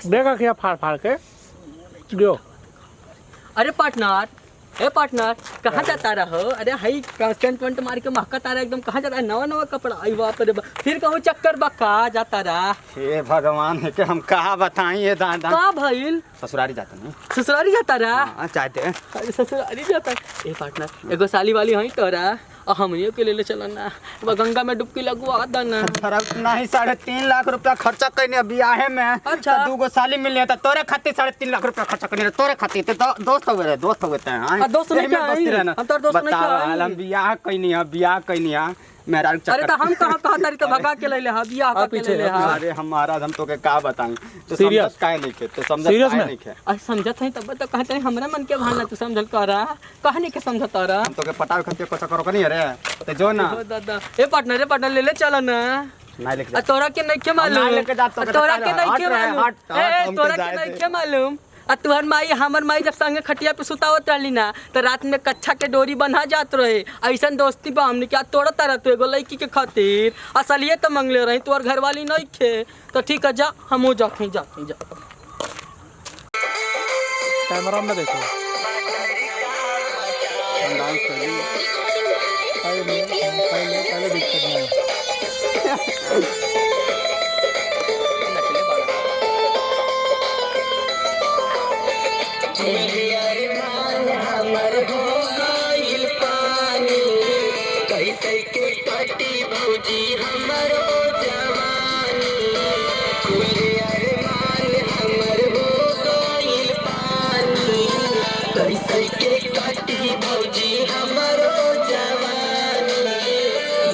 देखा क्या फाड़ फाड़ के दो। अरे पार्टनर, ए पार्टनर कहाँ जाता रहो? अरे हाई सेंट वेंट मार के महकता रहा एकदम। कहाँ जाता है? नवा नवा कपड़ा आई बाप रे बाप। फिर कहूँ चक्कर बक्का जाता रहा। हे भगवान है कि हम कहाँ बताएं ये दादा। का भइल? ससुरारी जाता नहीं। ससुरारी जाता रहा? हाँ चाहते हैं। अरे ससुरारी जाता। ए पार्टनर एगो साली वाली हई तोरा और हमनियो के ले चलो ना, गंगा में डुबकी लगवा देना। इतना ही 3.5 लाख रुपया खर्चा करने ब्याहे में। अच्छा। तो 2 साली मिलने तो तोरे खातिर 3.5 लाख रुपया खर्चा करने तोरे खातिर तो दोस्त हो गए दोस्त हो गए हैं। दोस्त नहीं क्या हम तो दोस्त नहीं क्या हम बियाह कैनी है मेरा। अरे तो हम कहाँ तारी तो भगा के ले ले बियाह का पीछे ले। अरे हमारा हम तो के का बताएं तो सीरियस काहे नहीं के तो समझ काहे नहीं के। अरे समझत है तब तो कहते हैं हमरा मन के भावना तू समझल करा कहने के समझत रहा। हम तो के पटावे खातिर कुछ करो नहीं रे तो जो ना दादा ए पार्टनर ले ले चला ना। नहीं लेके तोरा के नहीं के मालूम? नहीं लेके जात तो तोरा के नहीं के मालूम? ए हम तोरा के नहीं के मालूम? आ तुहर माई हमर माई जब संगे खटिया पे सुतावत रहली ना तो रात में कच्छा के डोरी बन्हा जात रहे। ऐसन दोस्ती बा हमने क्या तोड़ा तारा तू एगो लड़की के खातिर असलिए तो मंगले रही तोर घर वाली नहीं खे तो ठीक है जा हमो जाते जा। कैमरा में देखो पहले दिक्कत नहीं। कैसे के कटी भौजी हमरो जवानी खुले अरमान हमर हो गइल पानी। कैसे के कटी भौजी हमरो जवानी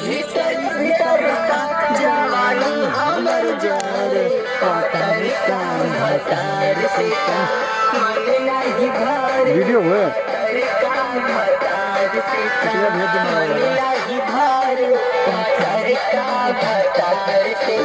भीतर भीतर का जवानी हमर जारे पतर का भतार से का मन नहीं भर वीडियो हुए भार पत्थर का भतार से।